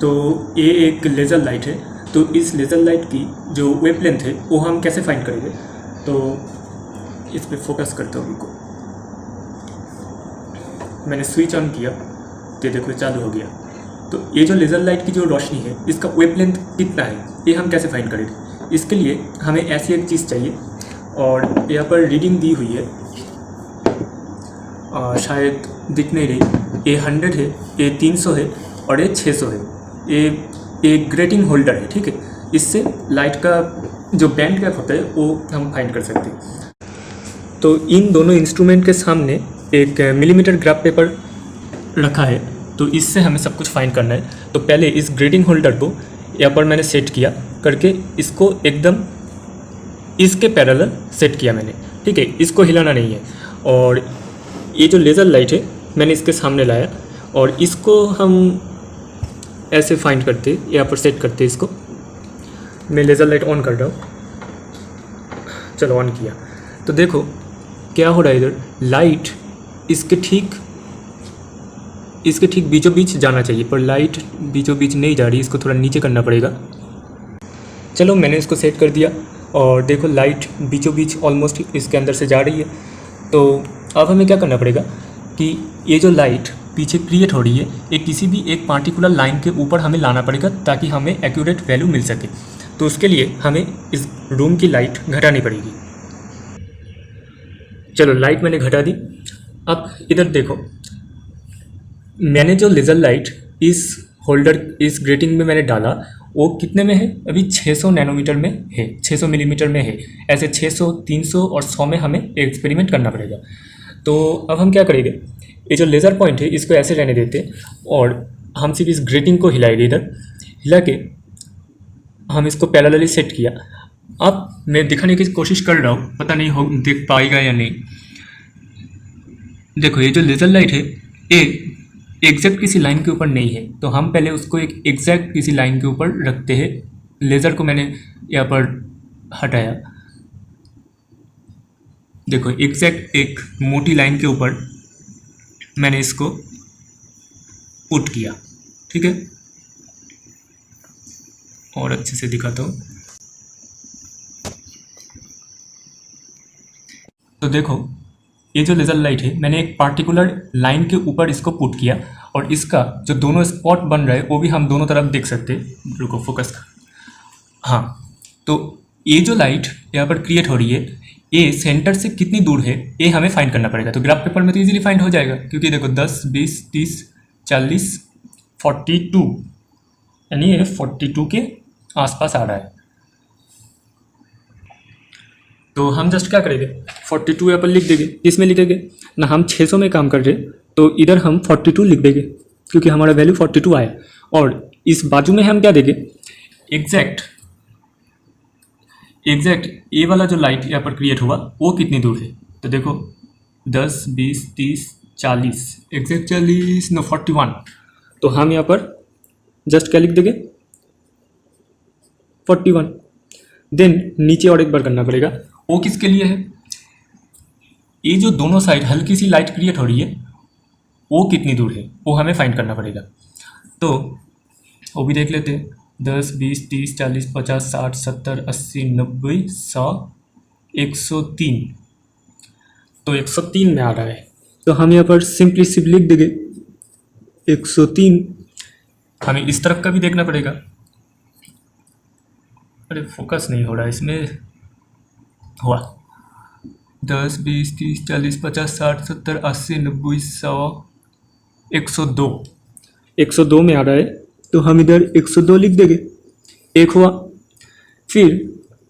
तो ये एक लेज़र लाइट है, तो इस लेज़र लाइट की जो वेवलेंथ है वो हम कैसे फाइंड करेंगे। तो इस पर फोकस करता हूँ उनको। मैंने स्विच ऑन किया तो देखो चालू हो गया। तो ये जो लेज़र लाइट की जो रोशनी है इसका वेवलेंथ कितना है ये हम कैसे फाइंड करेंगे। इसके लिए हमें ऐसी एक चीज़ चाहिए और यहाँ पर रीडिंग दी हुई है, शायद दिख नहीं रही। ये 100 है, ये 300 है और ये 600 है। ये ग्रेटिंग होल्डर है, ठीक है। इससे लाइट का जो बैंड गैप होता है वो हम फाइंड कर सकते हैं। तो इन दोनों इंस्ट्रूमेंट के सामने एक मिलीमीटर ग्राफ पेपर रखा है, तो इससे हमें सब कुछ फाइंड करना है। तो पहले इस ग्रेटिंग होल्डर को यहाँ पर मैंने सेट किया करके इसको एकदम इसके पैरेलल सेट किया मैंने, ठीक है। इसको हिलाना नहीं है। और ये जो लेज़र लाइट है मैंने इसके सामने लाया और इसको हम ऐसे फाइंड करते, यहाँ पर सेट करते। इसको मैं लेज़र लाइट ऑन कर रहा हूँ। चलो ऑन किया तो देखो क्या हो रहा है। इधर लाइट इसके ठीक बीचों बीच जाना चाहिए, पर लाइट बीचों बीच नहीं जा रही। इसको थोड़ा नीचे करना पड़ेगा। चलो मैंने इसको सेट कर दिया और देखो लाइट बीचों बीच ऑलमोस्ट इसके अंदर से जा रही है। तो अब हमें क्या करना पड़ेगा कि ये जो लाइट पीछे क्रिएट हो रही है ये किसी भी एक पार्टिकुलर लाइन के ऊपर हमें लाना पड़ेगा ताकि हमें एक्यूरेट वैल्यू मिल सके। तो उसके लिए हमें इस रूम की लाइट घटानी पड़ेगी। चलो लाइट मैंने घटा दी। अब इधर देखो, मैंने जो लेज़र लाइट इस होल्डर इस ग्रेटिंग में मैंने डाला वो कितने में है, अभी 600 नैनोमीटर में है, 600 मिलीमीटर में है। ऐसे 600, 300 और 100 में हमें एक्सपेरिमेंट करना पड़ेगा। तो अब हम क्या करेंगे, ये जो लेज़र पॉइंट है इसको ऐसे रहने देते और हम सिर्फ इस ग्रेटिंग को हिलाएंगे। इधर हिला के हम इसको पैरेलली सेट किया। अब मैं दिखाने की कोशिश कर रहा हूँ, पता नहीं हो दिख पाएगा या नहीं। देखो ये जो लेज़र लाइट है ये एग्जैक्ट किसी लाइन के ऊपर नहीं है, तो हम पहले उसको एक एग्जैक्ट किसी लाइन के ऊपर रखते हैं। लेज़र को मैंने यहाँ पर हटाया। देखो एग्जैक्ट एक मोटी लाइन के ऊपर मैंने इसको पुट किया, ठीक है। और अच्छे से दिखाता हूँ। तो देखो ये जो लेज़र लाइट है मैंने एक पार्टिकुलर लाइन के ऊपर इसको पुट किया और इसका जो दोनों स्पॉट बन रहा है वो भी हम दोनों तरफ देख सकते हैं। रुको फोकस कर। हाँ, तो ये जो लाइट यहाँ पर क्रिएट हो रही है ये सेंटर से कितनी दूर है ये हमें फाइंड करना पड़ेगा। तो ग्राफ पेपर में तो इजीली फाइंड हो जाएगा क्योंकि देखो 10, 20, 30, 40, 42 यानी ये 42 के आसपास आ रहा है। तो हम जस्ट क्या करेंगे 42 यहाँ पर लिख देंगे। इसमें लिखेंगे ना, हम 600 में काम कर रहे तो इधर हम 42 लिख देंगे क्योंकि हमारा वैल्यू 42 आया। और इस बाजू में हम क्या देंगे, एग्जैक्ट ये वाला जो लाइट यहाँ पर क्रिएट हुआ वो कितनी दूर है। तो देखो 10, 20, 30, 40, एग्जैक्ट 40 नो 41। तो हम यहाँ पर जस्ट क्या लिख देंगे 41। देन नीचे और एक बार करना पड़ेगा। वो किसके लिए है, ये जो दोनों साइड हल्की सी लाइट क्रिएट हो रही है वो कितनी दूर है वो हमें फाइंड करना पड़ेगा। तो वो भी देख लेते हैं। 10, 20, 30, 40, 50, 60, 70, 80, 90, 100, 103। तो 103 में आ रहा है। तो हम यहाँ पर सिंपली लिख देंगे 103। हमें इस तरफ का भी देखना पड़ेगा। अरे फोकस नहीं हो रहा है इसमें। हुआ 10, 20, 30, 40, 50, 60, 70, 80, 90, 100, 102। 102 में आ रहा है तो हम इधर 102 लिख देंगे। एक हुआ। फिर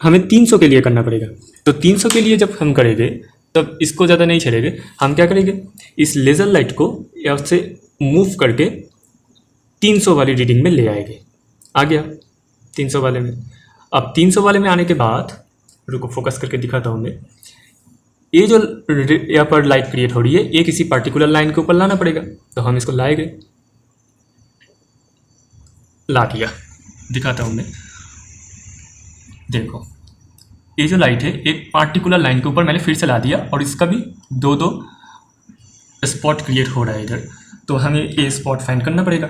हमें 300 के लिए करना पड़ेगा। तो 300 के लिए जब हम करेंगे तब इसको ज़्यादा नहीं चलेंगे। हम क्या करेंगे, इस लेज़र लाइट को यहाँ से मूव करके 300 वाली रीडिंग में ले आएंगे। आ गया 300 वाले में। अब 300 वाले में आने के बाद रुको फोकस करके दिखाता हूँ मैं। ये जो यहाँ पर लाइट क्रिएट हो रही है ये किसी पार्टिकुलर लाइन के ऊपर लाना पड़ेगा। तो हम इसको लाएंगे, ला दिया, दिखाता हूँ मैं। देखो ये जो लाइट है एक पार्टिकुलर लाइन के ऊपर मैंने फिर से ला दिया और इसका भी दो दो स्पॉट क्रिएट हो रहा है इधर। तो हमें ये स्पॉट फाइंड करना पड़ेगा।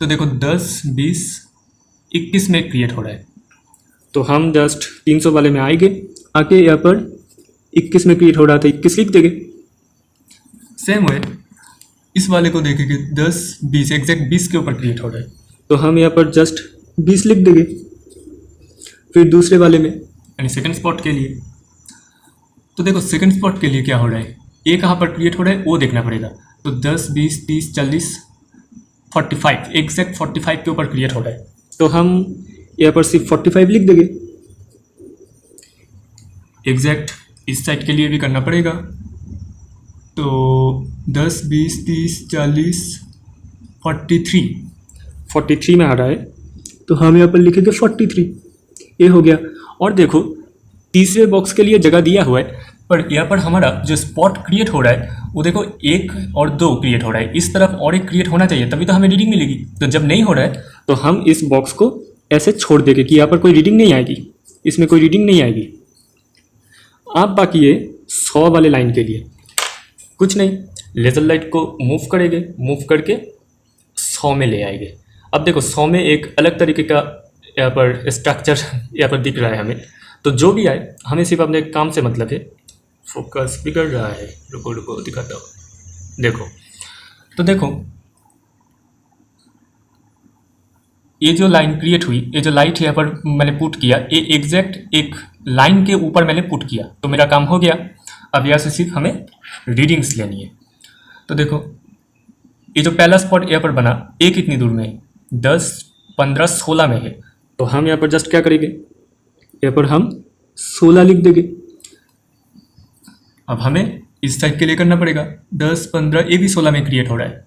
तो देखो 10, 20, 21 में क्रिएट हो रहा है। तो हम जस्ट 300 वाले में आएंगे, आके यहाँ पर 21 में क्रिएट हो रहा था 21 लिख देंगे। सेम वे इस वाले को देखेंगे 10, 20 एग्जैक्ट 20 के ऊपर क्रिएट हो रहा है, तो हम यहाँ पर जस्ट 20 लिख देंगे। फिर दूसरे वाले में यानी सेकंड स्पॉट के लिए, तो देखो सेकंड स्पॉट के लिए क्या हो रहा है, ए कहाँ पर क्रिएट हो रहा है वो देखना पड़ेगा। तो 10, 20, 30, 40, 45 एग्जैक्ट 45 के ऊपर क्रिएट हो रहा है, तो हम यहाँ पर सिर्फ 45 लिख देंगे। एग्जैक्ट इस साइड के लिए भी करना पड़ेगा, तो 10, 20, 30, 40, 43 में आ रहा है, तो हम यहाँ पर लिखेंगे 43। ये हो गया। और देखो तीसरे बॉक्स के लिए जगह दिया हुआ है, पर यहाँ पर हमारा जो स्पॉट क्रिएट हो रहा है वो देखो 1 और 2 क्रिएट हो रहा है, इस तरफ और एक क्रिएट होना चाहिए तभी तो हमें रीडिंग मिलेगी। तो जब नहीं हो रहा है तो हम इस बॉक्स को ऐसे छोड़ देंगे कि यहाँ पर कोई रीडिंग नहीं आएगी, इसमें कोई रीडिंग नहीं आएगी। अब बाकी है 100 वाले लाइन के लिए कुछ नहीं, लेजर लाइट को मूव करेंगे, मूव करके 100 में ले आएंगे। अब देखो 100 में एक अलग तरीके का यहाँ पर स्ट्रक्चर यहाँ पर दिख रहा है हमें, तो जो भी आए हमें सिर्फ अपने काम से मतलब है। फोकस बिगड़ रहा है, रुको रुको दिखाता हूँ। देखो तो देखो ये जो लाइन क्रिएट हुई, ये जो लाइट यहाँ पर मैंने पुट किया, ये एग्जैक्ट एक लाइन के ऊपर मैंने पुट किया, तो मेरा काम हो गया। अब यहाँ से सिर्फ हमें रीडिंग्स लेनी है। तो देखो ये जो पहला स्पॉट यहाँ पर बना, ये कितनी दूर में है, 10, 15, 16 में है, तो हम यहाँ पर जस्ट क्या करेंगे, यहाँ पर हम 16 लिख देंगे। अब हमें इस साइड के लिए करना पड़ेगा 10, 15, ये भी 16 में क्रिएट हो रहा है,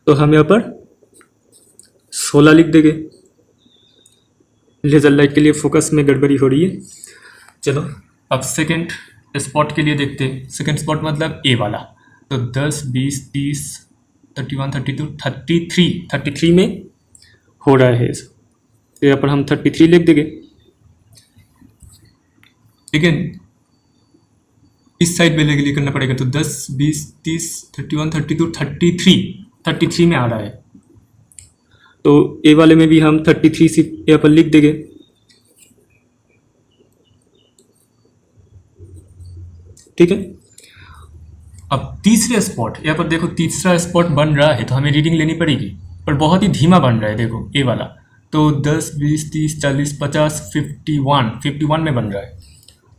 तो हम यहाँ पर 16 लिख देंगे। लेजर लाइट के लिए फोकस में गड़बड़ी हो रही है। चलो अब सेकंड स्पॉट के लिए देखते हैं। सेकंड स्पॉट मतलब ए वाला, तो 10, 20, 30, 31, 32, 33 में हो रहा है, तो यहाँ पर हम 33 लिख देंगे। अगेन इस साइड वाले के लिए करना पड़ेगा, तो 10, 20, 30, 31, 32, 33 में आ रहा है, तो ए वाले में भी हम 33 सिर्फ यहाँ पर लिख देंगे। ठीक है। अब तीसरे स्पॉट, यहाँ पर देखो तीसरा स्पॉट बन रहा है, तो हमें रीडिंग लेनी पड़ेगी, पर बहुत ही धीमा बन रहा है। देखो ए वाला तो 10, 20, 30, 40, 50, 51 में बन रहा है,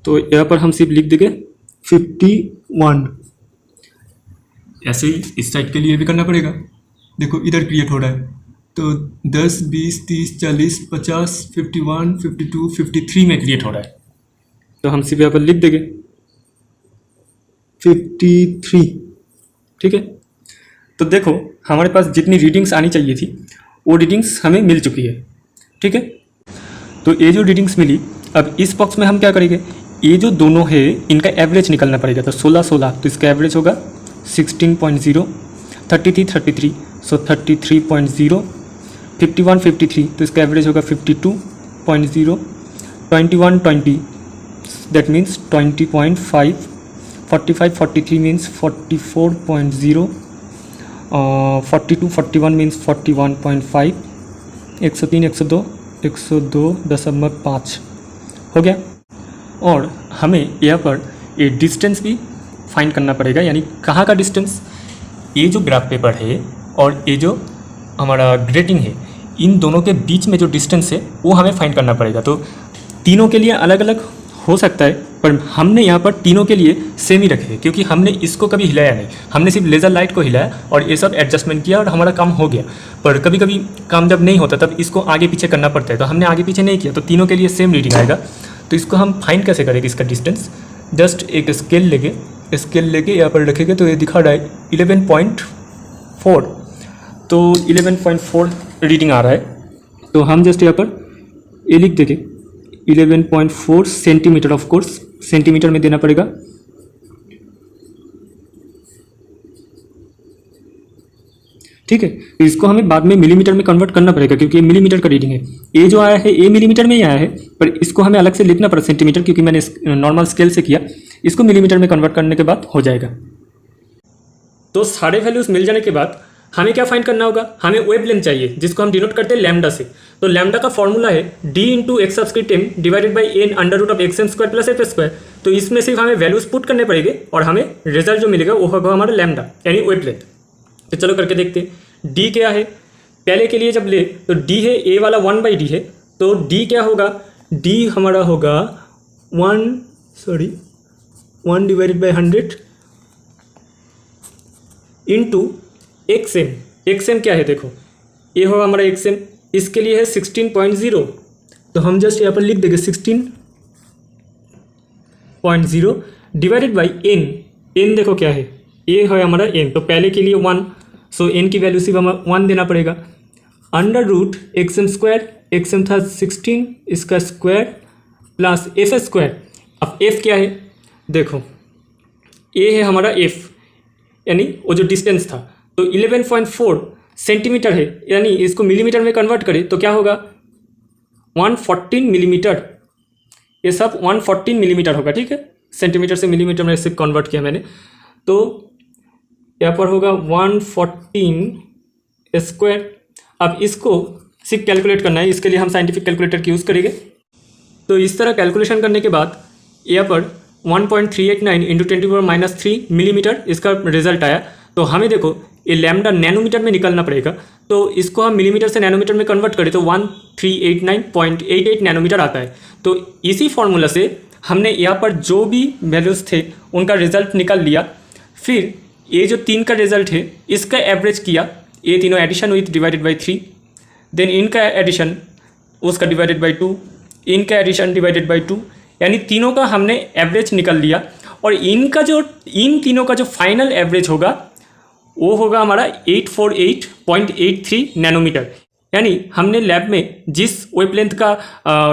तो यहाँ पर हम सिर्फ लिख देंगे 51। ऐसे ही इस साइड के लिए भी करना पड़ेगा। देखो इधर क्रिएट हो रहा है, तो 10, 20, 30, 40, 50, 51, 52, 53 में क्रिएट हो रहा है, तो हम सिर्फ यहाँ पर लिख देंगे 53। ठीक है। तो देखो हमारे पास जितनी रीडिंग्स आनी चाहिए थी वो रीडिंग्स हमें मिल चुकी है। ठीक है। तो ये जो रीडिंग्स मिली, अब इस बॉक्स में हम क्या करेंगे, ये जो दोनों है इनका एवरेज निकलना पड़ेगा। तो 16, 16 तो इसका एवरेज होगा 16.0, 33, 33 सो 33.0, 51, 53 तो इसका एवरेज होगा 52.0, 21, 20 दैट मीन्स 20.5, 45, 43 मीन्स 44.0, 42, 41 मीन्स 41.5, 103, 102.5 हो गया। और हमें यहाँ पर ये डिस्टेंस भी फाइंड करना पड़ेगा, यानी कहाँ का डिस्टेंस, ये जो ग्राफ पेपर है और ये जो हमारा ग्रेटिंग है, इन दोनों के बीच में जो डिस्टेंस है वो हमें फाइंड करना पड़ेगा। तो तीनों के लिए अलग अलग हो सकता है, पर हमने यहाँ पर तीनों के लिए सेम ही रखे, क्योंकि हमने इसको कभी हिलाया नहीं, हमने सिर्फ लेज़र लाइट को हिलाया और ये सब एडजस्टमेंट किया और हमारा काम हो गया। पर कभी कभी काम जब नहीं होता तब इसको आगे पीछे करना पड़ता है, तो हमने आगे पीछे नहीं किया, तो तीनों के लिए सेम रीडिंग आएगा। तो इसको हम फाइंड कैसे करेंगे इसका डिस्टेंस, जस्ट एक स्केल लेके यहाँ पर रखेंगे, तो ये दिखा रहा है 11.4, तो 11.4 रीडिंग आ रहा है। तो हम जस्ट यहाँ पर ये लिख देंगे 11.4 सेंटीमीटर, ऑफ कोर्स सेंटीमीटर में देना पड़ेगा। ठीक है। तो इसको हमें बाद में मिलीमीटर में कन्वर्ट करना पड़ेगा, क्योंकि ये मिलीमीटर का रीडिंग है। ये जो आया है ये मिलीमीटर में ही आया है, पर इसको हमें अलग से लिखना पड़ा सेंटीमीटर, क्योंकि मैंने नॉर्मल स्केल से किया। इसको मिलीमीटर में कन्वर्ट करने के बाद हो जाएगा। तो सारे वैल्यूज़ मिल जाने के बाद हमें क्या फाइंड करना होगा, हमें वेवलेंथ चाहिए जिसको हम डिनोट करते हैं लैम्डा से। तो लैम्डा का फॉर्मूला है d into X subscript m divided by N under root of X M square plus F square. तो इसमें सिर्फ हमें वैल्यूज पुट करने पड़ेंगे और हमें रिजल्ट जो मिलेगा वो होगा हमारा लैम्डा यानी वेवलेंथ। तो चलो करके देखते हैं। d क्या है, पहले के लिए जब ले तो d है a वाला 1/d है, तो d क्या होगा, d हमारा होगा 1 divided by 100 into X M क्या है, देखो ये होगा हमारा एक्स एम, इसके लिए है 16.0, तो हम जस्ट यहाँ पर लिख देंगे 16.0 डिवाइडेड बाई एन देखो क्या है, ये है हमारा एन, तो पहले के लिए 1, सो एन की वैल्यू सिर्फ हमें 1 देना पड़ेगा, under root X M square, X M था 16 इसका स्क्वायर प्लस एफ स्क्वायर। अब एफ क्या है, देखो ये है हमारा एफ यानी वो जो डिस्टेंस था, तो 11.4 सेंटीमीटर है, यानी इसको मिलीमीटर में कन्वर्ट करें तो क्या होगा 114 मिलीमीटर, ये सब 114 मिलीमीटर होगा, ठीक है। सेंटीमीटर से मिलीमीटर में सिर्फ कन्वर्ट किया मैंने, तो यहाँ पर होगा 114 स्क्वायर। अब इसको सिर्फ कैलकुलेट करना है, इसके लिए हम साइंटिफिक कैलकुलेटर की यूज़ करेंगे। तो इस तरह कैलकुलेशन करने के बाद यहाँ पर 1.389 इंटू 10⁻³ मिलीमीटर इसका रिजल्ट आया। तो हमें देखो ये लैम्डा नैनोमीटर में निकलना पड़ेगा, तो इसको हम मिलीमीटर से नैनोमीटर में कन्वर्ट करें तो 1389.88 नैनोमीटर आता है। तो इसी फॉर्मूला से हमने यहाँ पर जो भी वैल्यूज़ थे उनका रिजल्ट निकाल लिया। फिर ये जो 3 का रिजल्ट है इसका एवरेज किया, ये तीनों एडिशन हुई डिवाइडेड बाई 3, देन इनका एडिशन उसका डिवाइडेड बाई 2, इनका एडिशन डिवाइडेड बाई 2, यानी तीनों का हमने एवरेज निकाल लिया। और इन तीनों का जो फाइनल एवरेज होगा वो होगा हमारा 848.83 नैनोमीटर। यानी हमने लैब में जिस वेवलेंथ का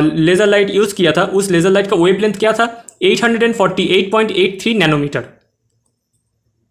लेज़र लाइट यूज़ किया था उस लेज़र लाइट का वेवलेंथ क्या था 848.83 नैनोमीटर।